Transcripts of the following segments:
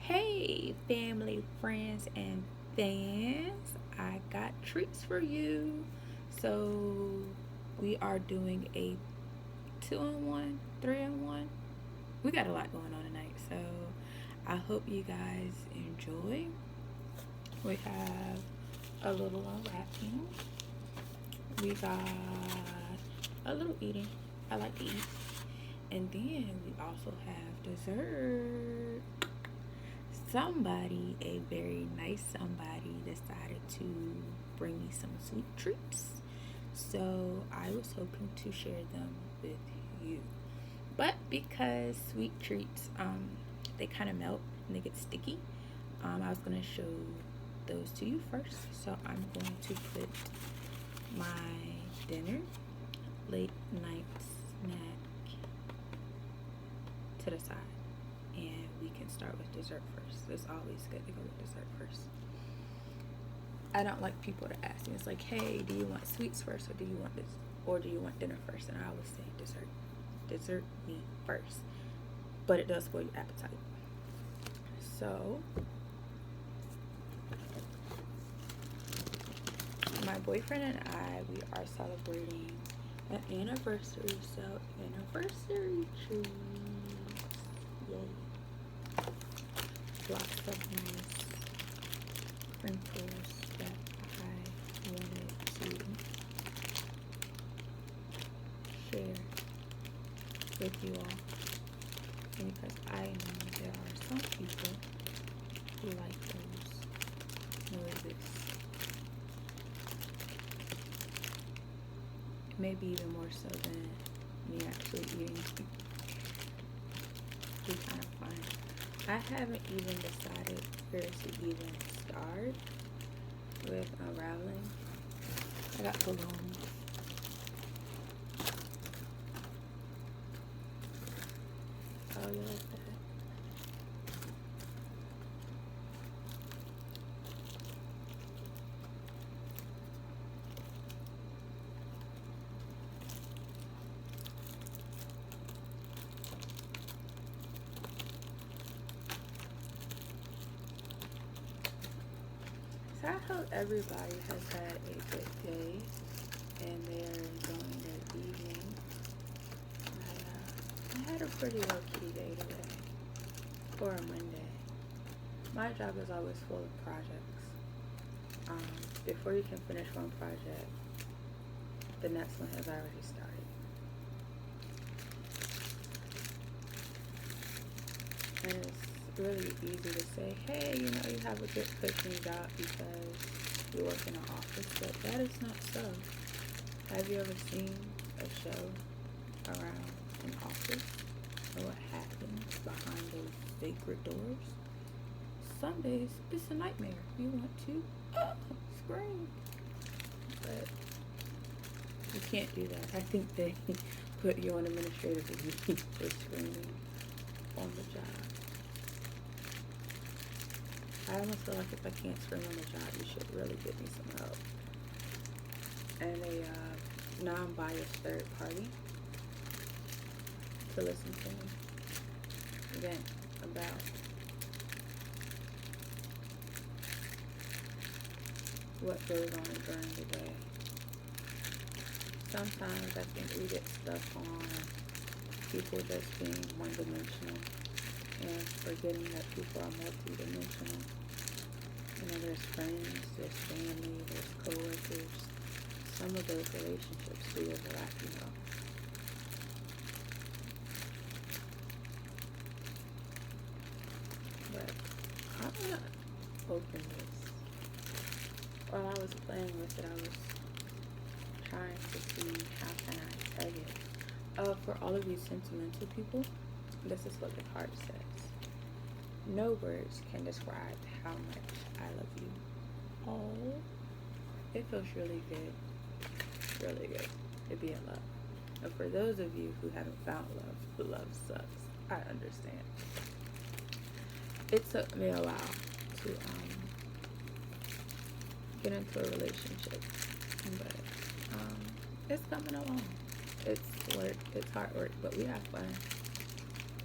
Hey, family, friends, and fans, I got treats for you. So, we are doing a 2-on-1, 3-on-1. We got a lot going on tonight, so I hope you guys enjoy. We have a little unwrapping, we got a little eating. I like to eat, and then we also have dessert. Somebody, a very nice somebody, decided to bring me some sweet treats. So I was hoping to share them with you. But because sweet treats, they kind of melt and they get sticky, I was going to show those to you first. So I'm going to put my dinner, late night snack to the side. And we can start with dessert first. It's always good to go with dessert first. I don't like people to ask me. It's like, hey, do you want sweets first, or do you want this, or do you want dinner first? And I always say dessert. Dessert me first, but it does spoil your appetite. So, my boyfriend and I, we are celebrating an anniversary. So, anniversary treats. Yay. Lots of nice sprinkles that I wanted to share with you all. And because I know there are some people who like those noises. Maybe even more so than me actually eating. Be kind of fun. I haven't even decided where to even start with unraveling. I got balloons. Oh, you like that? So I hope everybody has had a good day and they're enjoying their evening. I had a pretty low-key day today, for a Monday. My job is always full of projects. Before you can finish one project, the next one has already started. And it's really easy to say, hey, you have a good cushy job because you work in an office, but that is not so. Have you ever seen a show around an office or what happens behind those sacred doors? Some days it's a nightmare. You want to scream, but you can't do that. I think they put you on administrative leave for screaming on the job. I almost feel like if I can't scream on the job, you should really give me some help. And a non-biased third party to listen to me vent about what goes on during the day. Sometimes I think we get stuck on people just being one-dimensional and forgetting that people are multi-dimensional. There's friends, there's family, there's co-workers. Some of those relationships do overlap, But I'm gonna open this. While I was playing with it, I was trying to see how can I tag it. For all of you sentimental people, this is what the card says. No words can describe how much I love you. Oh, it feels really good to be in love. And for those of you who haven't found love sucks. I understand. It took me a while to get into a relationship, but it's coming along. It's work, it's hard work, but we have fun.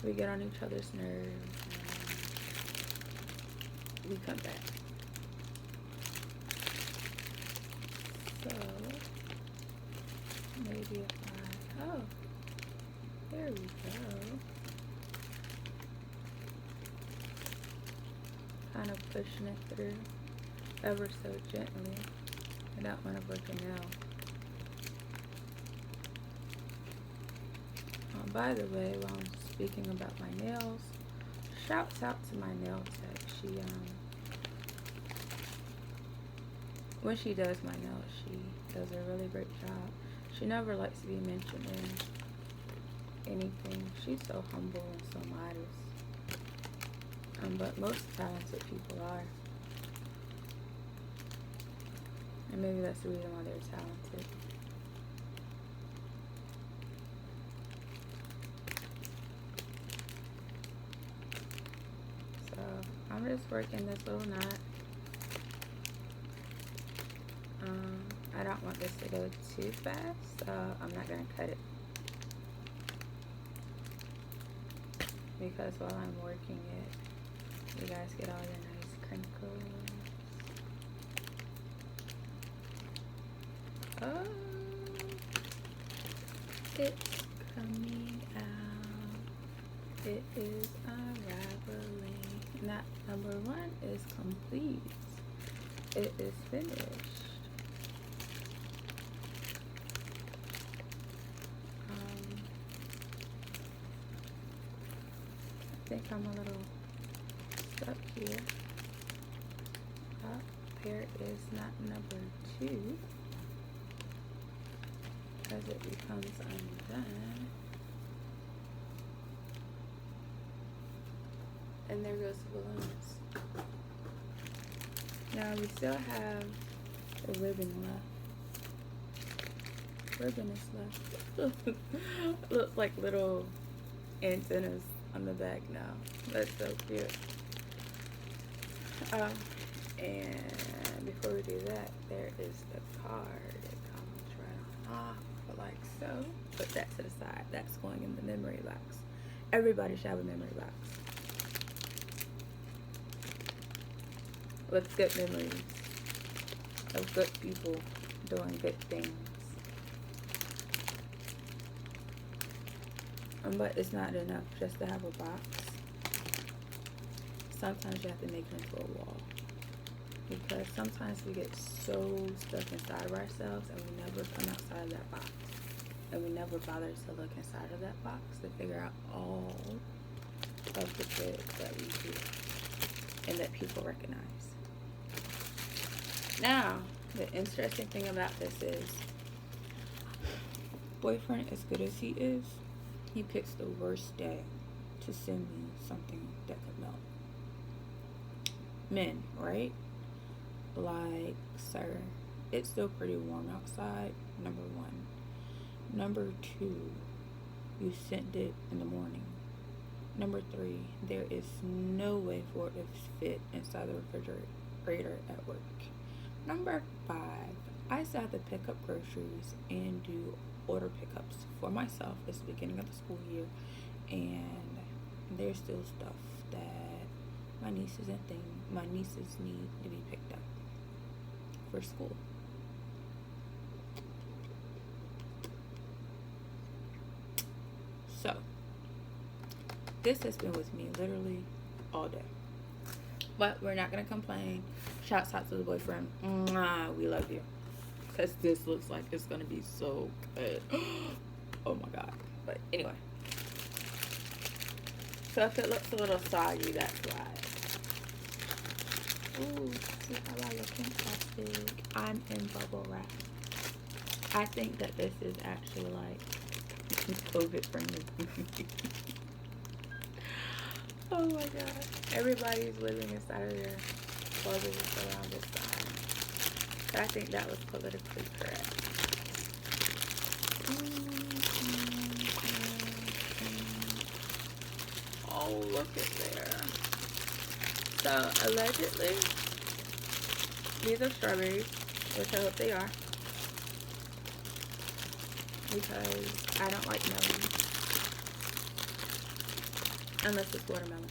We get on each other's nerves. we come back. So maybe if oh, there we go. Kind of pushing it through ever so gently. I don't want to break a nail. By the way, while I'm speaking about my nails, shouts out to my nail tech. She when she does my nails, she does a really great job. She never likes to be mentioned in anything. She's so humble and so modest. But most talented people are. And maybe that's the reason why they're talented. So I'm just working this little knot. I don't want this to go too fast, so I'm not going to cut it. Because while I'm working it, you guys get all your nice crinkles. Oh, it's coming out. It is unraveling. Knot number 1 is complete. It is finished. I think I'm a little stuck here. There is knot number 2 as it becomes undone. And there goes the balloons. Now we still have the ribbon left. Ribbon is left. Looks like little antennas on the back now. That's so cute. And before we do that, there is the card. It comes right on off, like so. Put that to the side. That's going in the memory box. Everybody should have a memory box with good memories of good people doing good things. But it's not enough just to have a box. Sometimes you have to make it into a wall. Because sometimes we get so stuck inside of ourselves and we never come outside of that box. And we never bother to look inside of that box to figure out all of the good that we do and that people recognize. Now, the interesting thing about this is, boyfriend, as good as he is, he picks the worst day to send me something that could melt. Men, right? Like, sir, it's still pretty warm outside, number 1. Number 2, you sent it in the morning. Number 3, there is no way for it to fit inside the refrigerator at work. Number 5, I still have to pick up groceries and do order pickups for myself. It's the beginning of the school year, and there's still stuff that my nieces need to be picked up for school. So this has been with me literally all day, but we're not gonna complain. Shouts out to the boyfriend. Mwah, we love you. Because this looks like it's going to be so good. Oh my god. But anyway. So if it looks a little soggy, that's why. Ooh, see how I look in plastic. I'm in bubble wrap. I think that this is actually like COVID friendly. Oh my god. Everybody's living inside of their bubbles around this time. I think that was politically correct. Oh, look at there. So, allegedly, these are strawberries, which I hope they are. Because I don't like melon. Unless it's watermelon.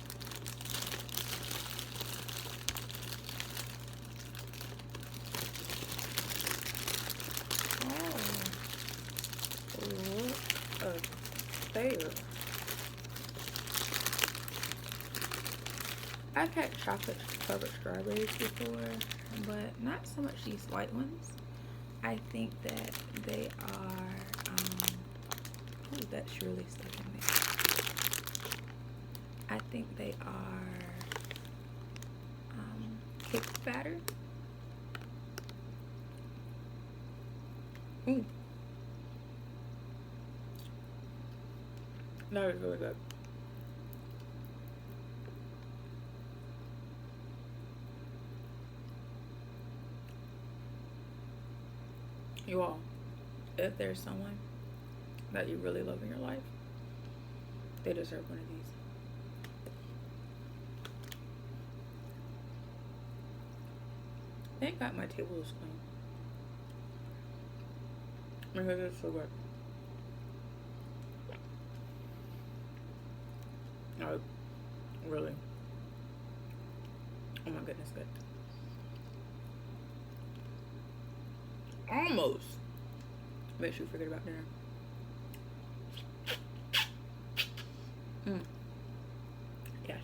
I've had chocolate covered strawberries before, but not so much these white ones. I think that they are, ooh, that's really stuck in there. I think they are cake batter. Ooh. That was really good. You all, if there's someone that you really love in your life, they deserve one of these. Thank God my table is clean. Because it's so good. Oh, really? Oh my goodness, good. Almost makes you forget about dinner. Yes.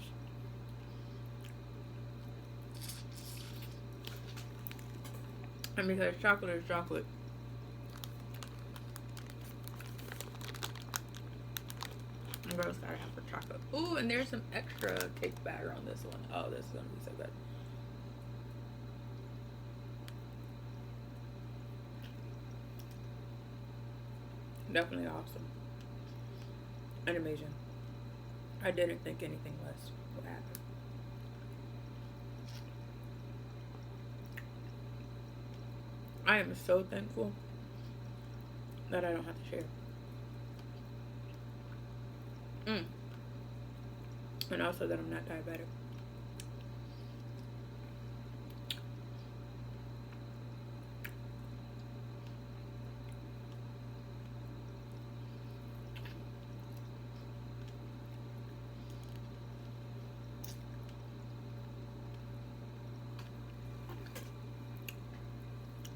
And because chocolate is chocolate, girls gotta have for chocolate. Ooh, and there's some extra cake batter on this one. Oh, this is gonna be so good. Definitely awesome and amazing. I didn't think anything less would happen. I am so thankful that I don't have to share. And also that I'm not diabetic.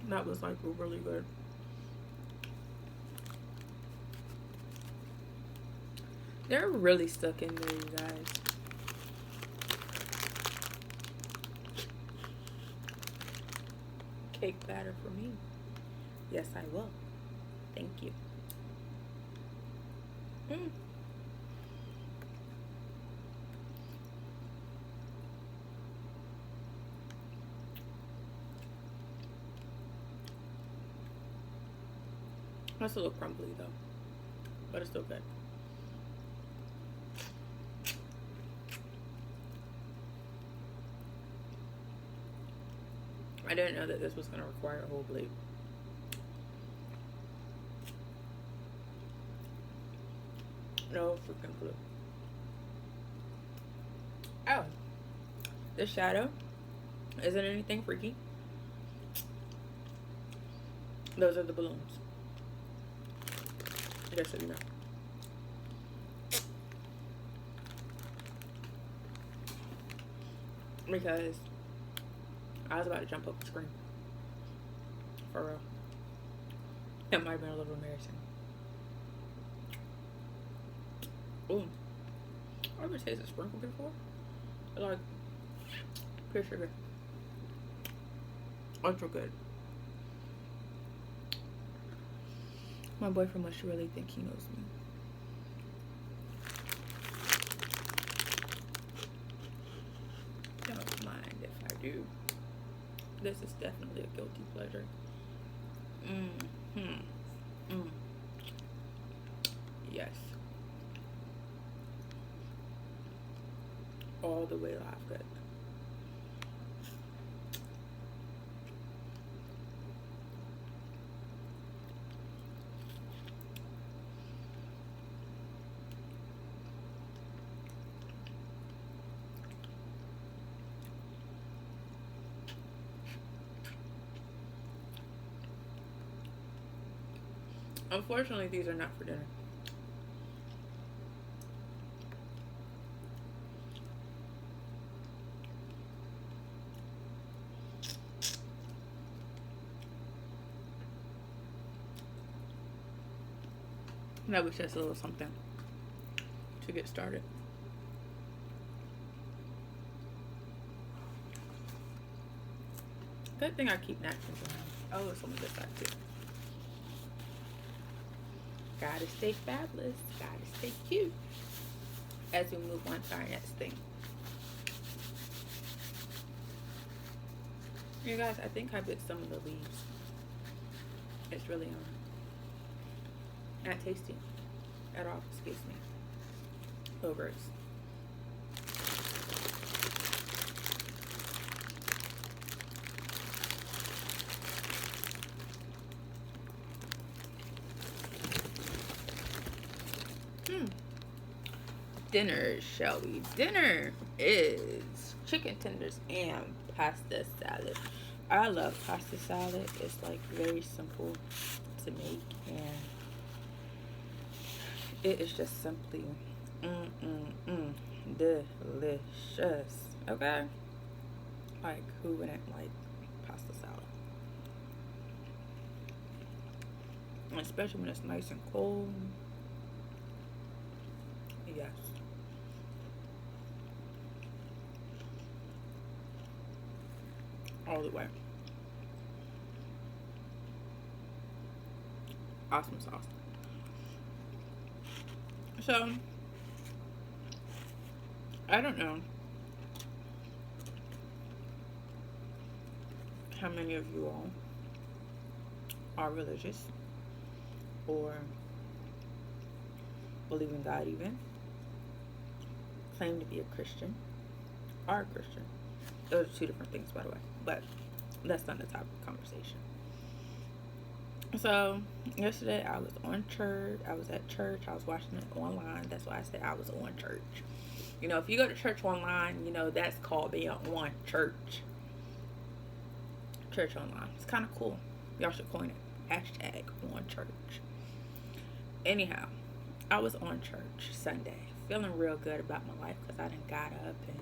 That was like really good. They're really stuck in there, you guys. Cake batter for me. Yes, I will. Thank you. That's a little crumbly though, but it's still good. I didn't know that this was going to require a whole plate. No freaking clue. Oh, this shadow isn't anything freaky. Those are the balloons. Just so you know. Because I was about to jump up the screen. For real. It might have been a little embarrassing. Ooh. I've ever tasted sprinkle before. Like pure sugar. Ultra good. My boyfriend must really think he knows me. Don't mind if I do. This is definitely a guilty pleasure. Yes. All the way live good. Unfortunately, these are not for dinner. That was just a little something to get started. Good thing I keep napkins around. Oh, some of this side too. Gotta stay fabulous. Gotta stay cute. As we move on to our next thing. You guys, I think I bit some of the leaves. It's really not tasty at all. Excuse me. Little gross. Dinner, shall we? Dinner is chicken tenders and pasta salad. I love pasta salad. It's like very simple to make, and it is just simply delicious. Okay, like who wouldn't like pasta salad? And especially when it's nice and cold. Yes. All the way. Awesome sauce. So, I don't know how many of you all are religious or believe in God even, claim to be a Christian, are a Christian. Those are two different things, by the way, but that's not the topic of conversation. So yesterday I was on church. I was at church. I was watching it online. That's why I said I was on church. You know, if you go to church online, you know that's called being on church. Church online. It's kind of cool. Y'all should coin it. Hashtag on church. Anyhow, I was on church Sunday, feeling real good about my life because I done got up and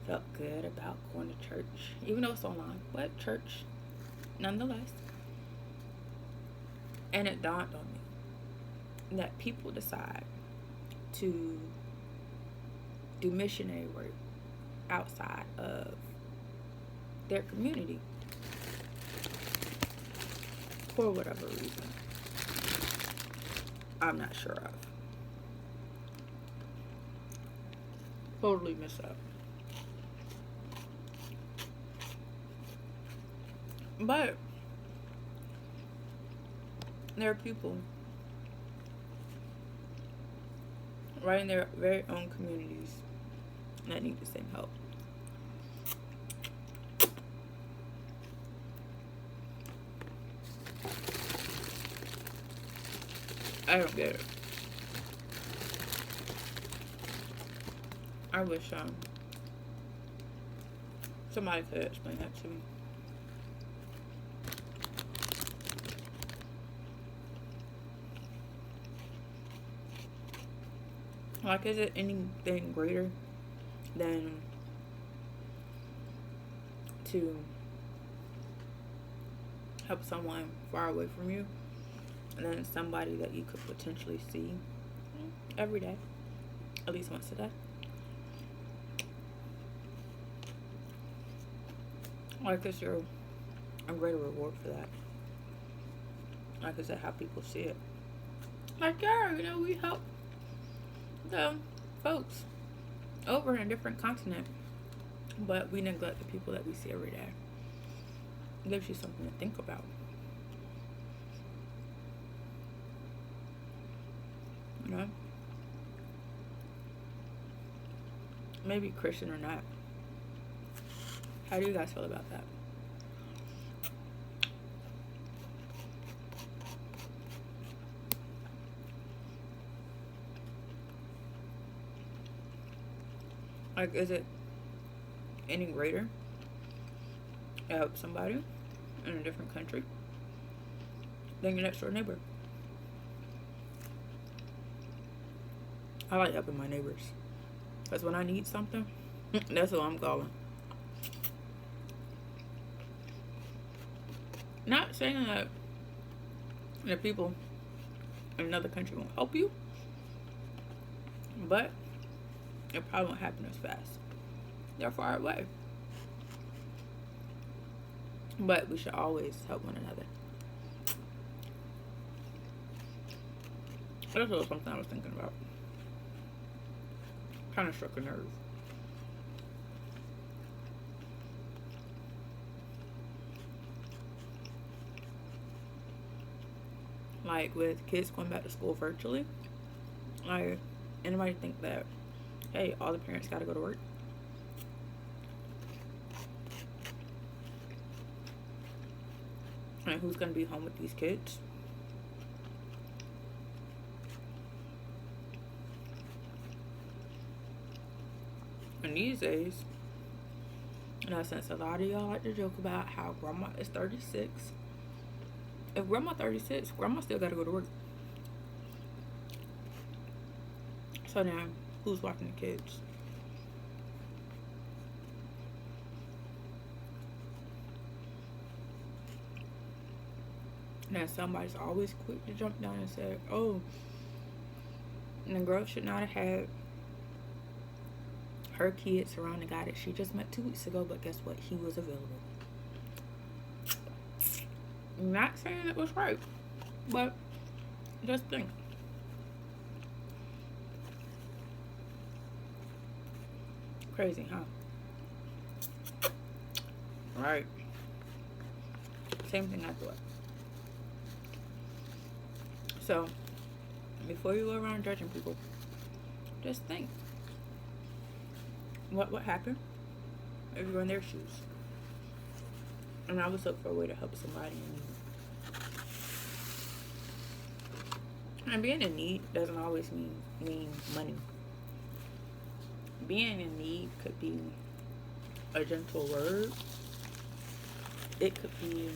felt good about going to church, even though it's online, but church nonetheless. And it dawned on me that people decide to do missionary work outside of their community for whatever reason I'm not sure of. Totally messed up. But there are people right in their very own communities that need the same help. I don't get it. I wish somebody could explain that to me. Like, is it anything greater than to help someone far away from you and then somebody that you could potentially see every day, at least once a day? Like, is there a greater reward for that? Like, is that how people see it? Like, yeah, you know, we help the folks over in a different continent, but we neglect the people that we see every day. It gives you something to think about. You know? Maybe Christian or not. How do you guys feel about that? Like, is it any greater to help somebody in a different country than your next door neighbor? I like helping my neighbors, because when I need something, that's who I'm calling. Not saying that the people in another country won't help you, but it probably won't happen as fast. They're far away. But we should always help one another. That's was something I was thinking about. Kind of struck a nerve. Like with kids going back to school virtually, like anybody think that, hey, all the parents got to go to work? And who's going to be home with these kids? And these days, since a lot of y'all like to joke about how grandma is 36, if grandma 36, grandma still got to go to work. So now, who's watching the kids? Now somebody's always quick to jump down and say, oh, and the girl should not have had her kids around the guy that she just met 2 weeks ago, but guess what? He was available. Not saying it was right, but just think. Crazy, huh? Right. Same thing I thought. So, before you go around judging people, just think. What would happen if you were in their shoes? And I was looking for a way to help somebody in need. And being in need doesn't always mean money. Being in need could be a gentle word. It could be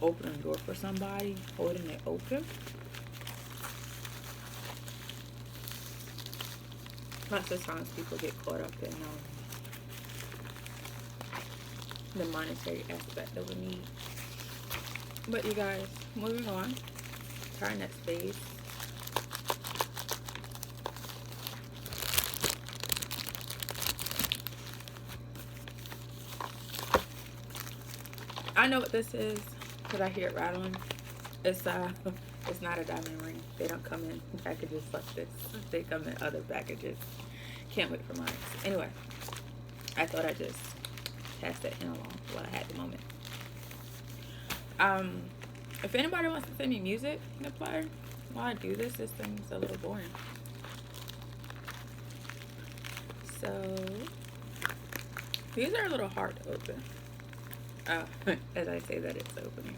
opening a door for somebody, holding it open. Lots of times people get caught up in the monetary aspect of a need. But you guys, moving on to our next phase. I know what this is because I hear it rattling. It's not a diamond ring. They don't come in packages like this. They come in other packages. Can't wait for mine. Anyway, I thought I'd just pass that hint along while I had the moment. If anybody wants to send me music to play while I do this thing's a little boring. So these are a little hard to open. As I say that, it's opening.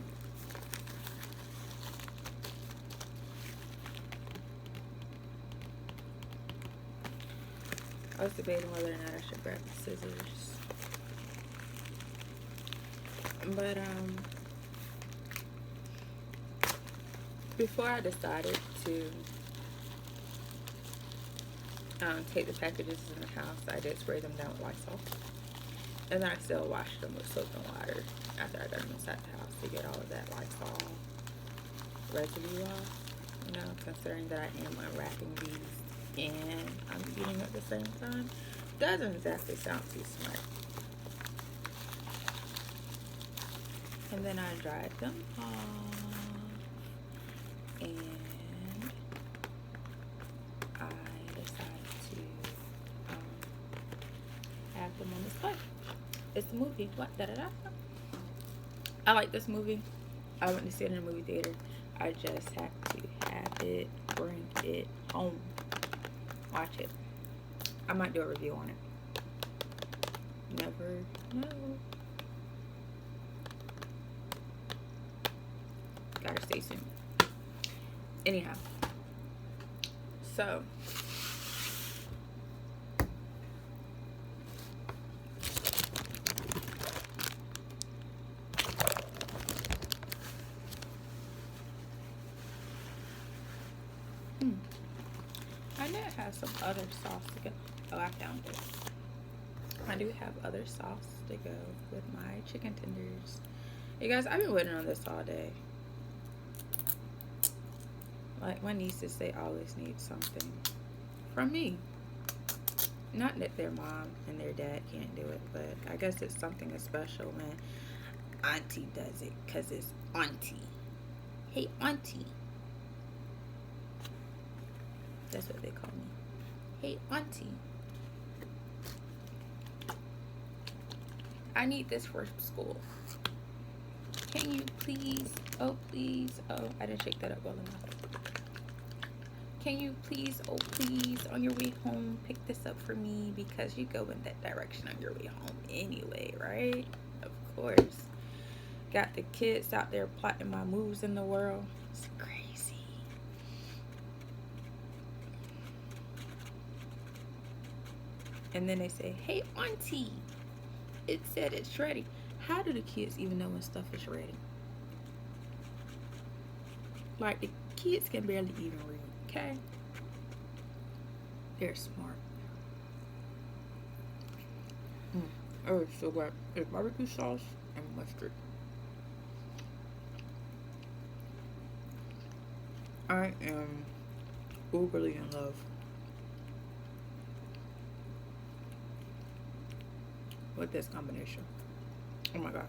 I was debating whether or not I should grab the scissors. But, before I decided to take the packages in the house, I did spray them down with Lysol. And then I still washed them with soap and water after I got them inside the house to get all of that Lysol residue off. You know, considering that I am unwrapping these and I'm eating at the same time, doesn't exactly sound too smart. And then I dried them off, and I decided to have them on display. It's a movie. What? Da da da. I like this movie. I went to see it in a movie theater. I just have to have it, bring it home, watch it. I might do a review on it. Never know. Gotta stay tuned. Anyhow, so I did have some other sauce to go. Oh, I found it. I do have other sauce to go with my chicken tenders. You guys, I've been waiting on this all day. Like my nieces, they always need something from me. Not that their mom and their dad can't do it, but I guess it's something special when auntie does it, because it's auntie. Hey, auntie. That's what they call me. Hey, auntie. I need this for school. Can you please, oh please, oh, I didn't shake that up well enough. Can you please, oh please, on your way home, pick this up for me, because you go in that direction on your way home anyway, right? Of course. Got the kids out there plotting my moves in the world. It's crazy. And then they say, hey, auntie, it said it's ready. How do the kids even know when stuff is ready? Like, the kids can barely even read, okay? They're smart. Oh, it's so good. It's barbecue sauce and mustard. I am overly in love with this combination. Oh my god.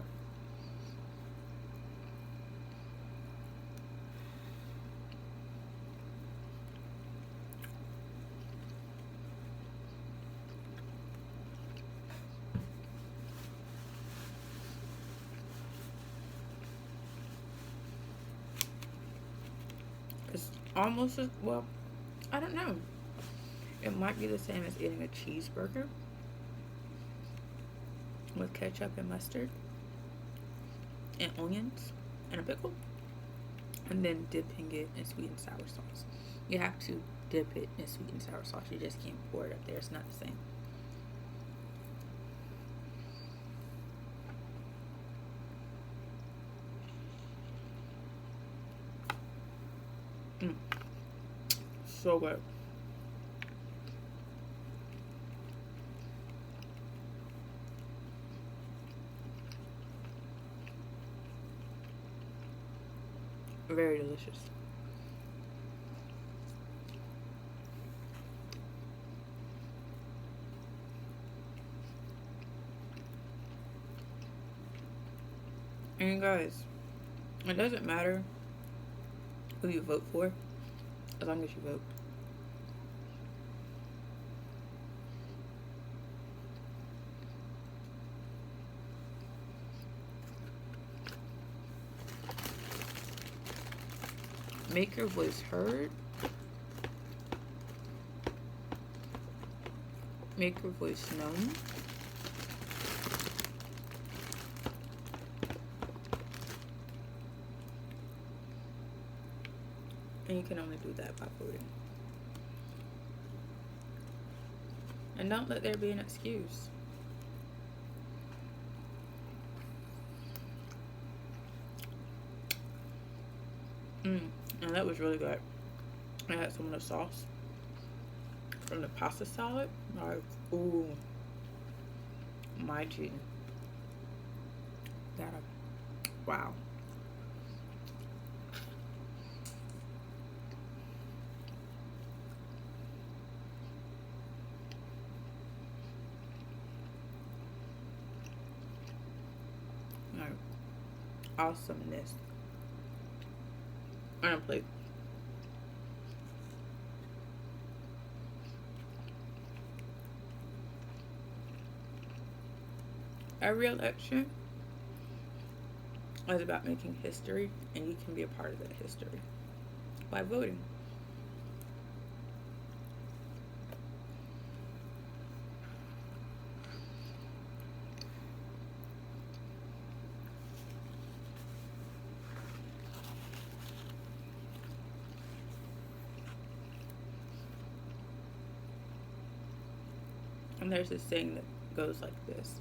It's almost as well, I don't know. It might be the same as eating a cheeseburger with ketchup and mustard and onions and a pickle, and then dipping it in sweet and sour sauce. You have to dip it in sweet and sour sauce. You just can't pour it up there. It's not the same. So good. Very delicious. And guys, it doesn't matter who you vote for, as long as you vote. Make your voice heard. Make your voice known. And you can only do that by voting. And don't let there be an excuse. And that was really good. I had some of the sauce from the pasta salad. Like, ooh, my G. That, wow. Like, awesomeness on a plate. Every election is about making history, and you can be a part of that history by voting. And there's this saying that goes like this: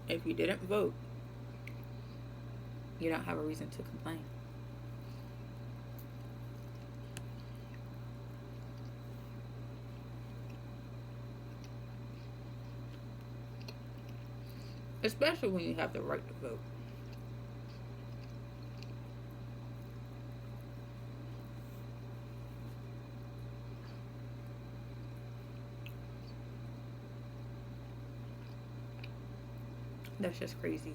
if you didn't vote, you don't have a reason to complain. Especially when you have the right to vote. That's just crazy.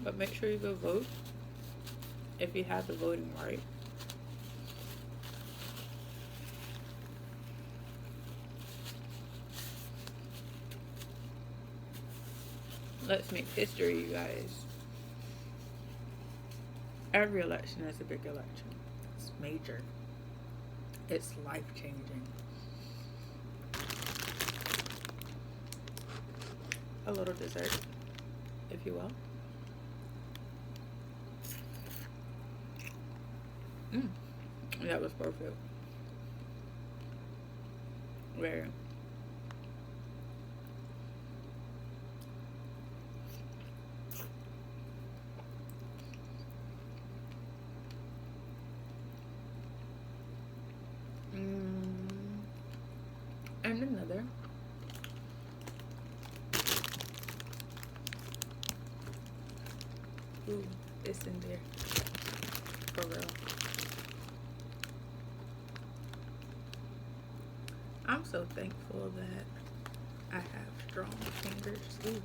But make sure you go vote if you have the voting right. Let's make history, you guys. Every election is a big election. It's major. It's life changing. A little dessert, if you will. That was perfect. Very. And another. Ooh, it's in there. For real. I'm so thankful that I have strong fingers. Ooh.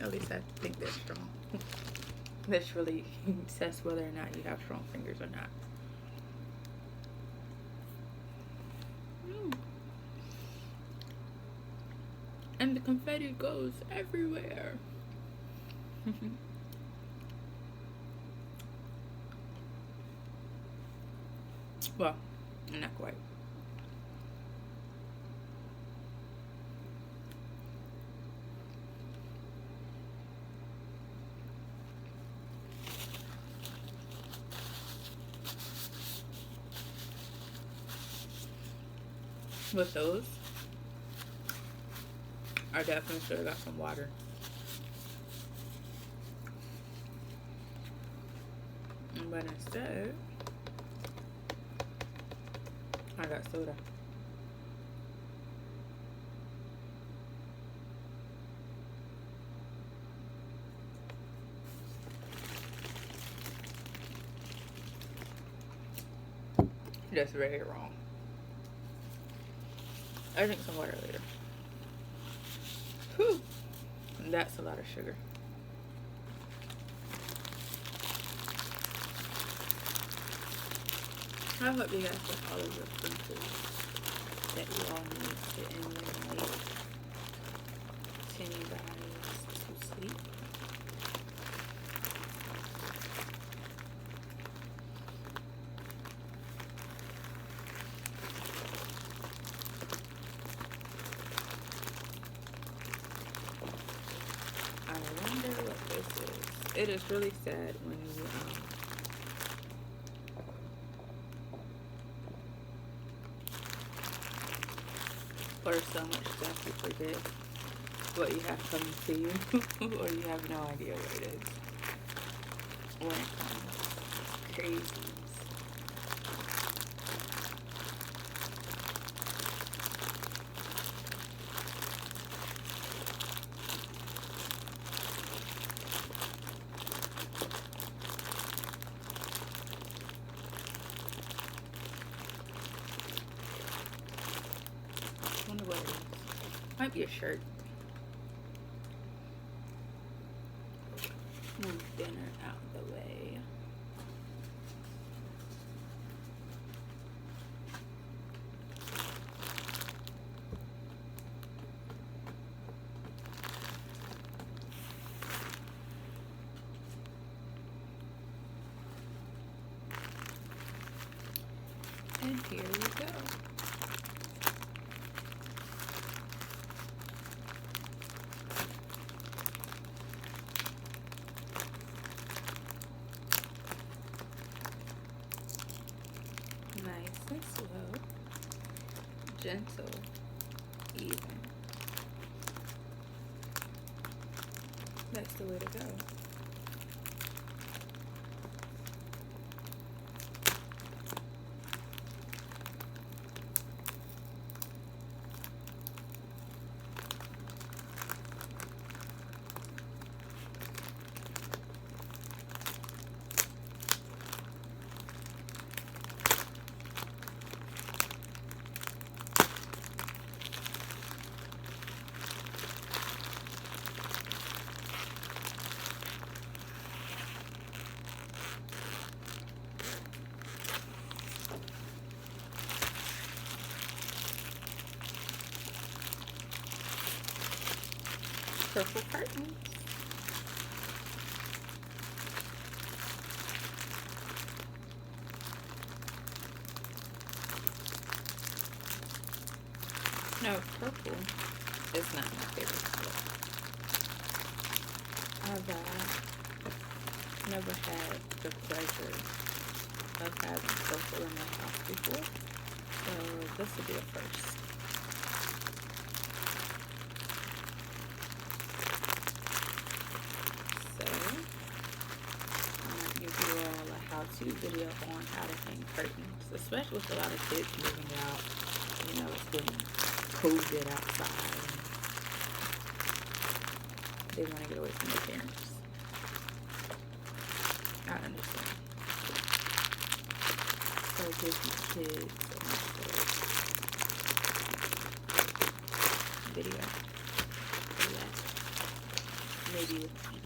At least I think they're strong. This really says whether or not you have strong fingers or not. And the confetti goes everywhere. Well, not quite. With those, I definitely should have got some water. But instead, I got soda. That's very wrong. I drink some water later. Whew. That's a lot of sugar. I hope you guys get all of your food that you all need to end your night. Send you guys to sleep. I wonder what this is. It is really sad when you order so much stuff you forget what you have coming to you, or you have no idea what it is when it comes. Crazy. Wonder what it is. Might be a shirt. Move dinner out of the way. And here we go. Nice and slow, gentle, even. That's the way to go. purple curtains. No, purple is not my favorite color. I've never had the pleasure of having purple in my house before, so this will be a first. So, I'm going to give you all a how-to video on how to hang curtains, especially with a lot of kids moving out. You know, it's getting COVID outside. They want to get away from their parents. I understand. So it gives these kids a nice little video for that. Maybe with me.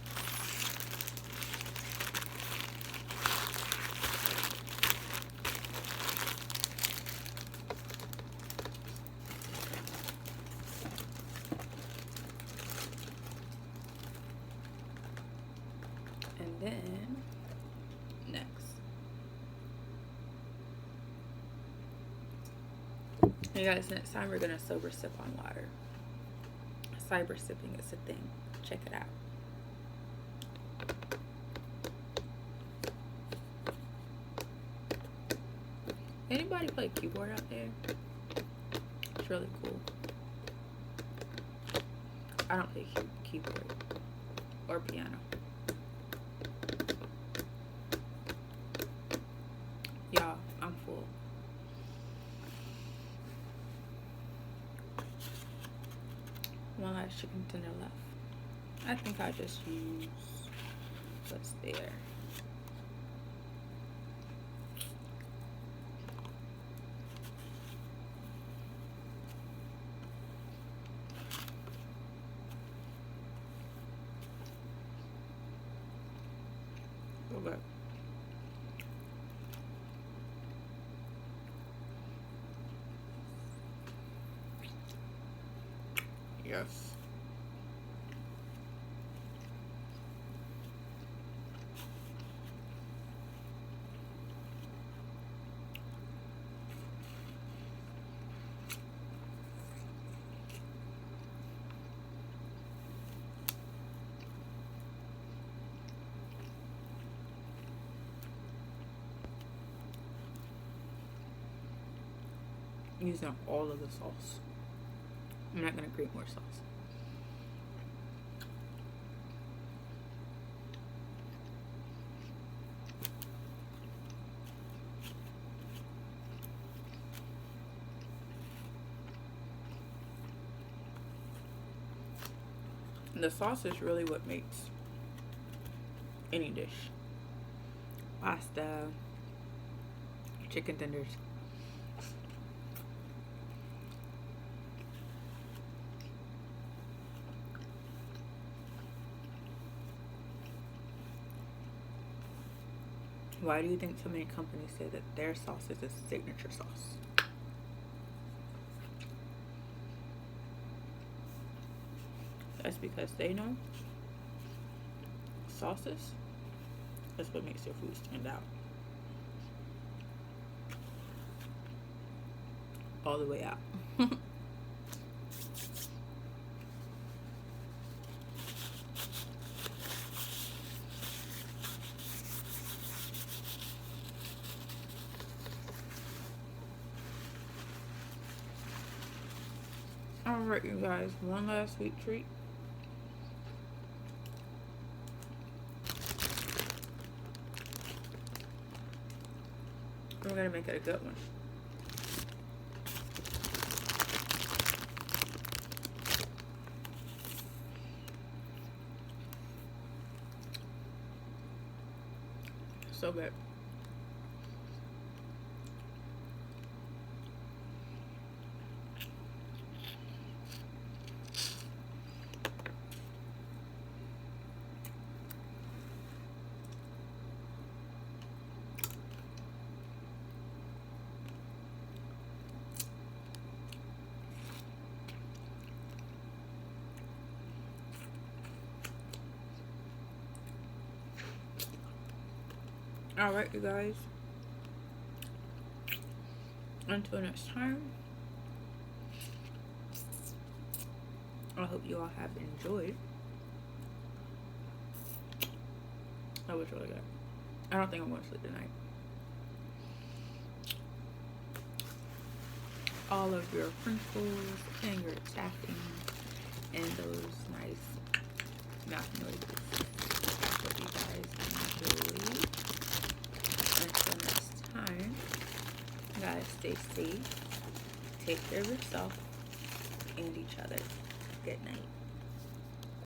And then next, you guys, next time we're gonna sober sip on water. Cyber sipping is a thing. Check it out. Anybody play keyboard out there? It's really cool. I don't play keyboard or piano. Y'all, I'm full. One last chicken tender left. I think I just use what's there. Okay. Yes. Using all of the sauce. I'm not gonna create more sauce. The sauce is really what makes any dish. Pasta, chicken tenders. Why do you think so many companies say that their sauce is a signature sauce? That's because they know sauces is what makes their food stand out. All the way out. Alright, you guys, one last sweet treat. We're gonna make it a good one. So good. Alright, you guys. Until next time, I hope you all have enjoyed. That was really good. I don't think I'm going to sleep tonight. All of your crinkles and your tapping and those nice mouth noises. I hope you guys enjoyed. Until next time, guys, stay safe, take care of yourself and each other. Good night.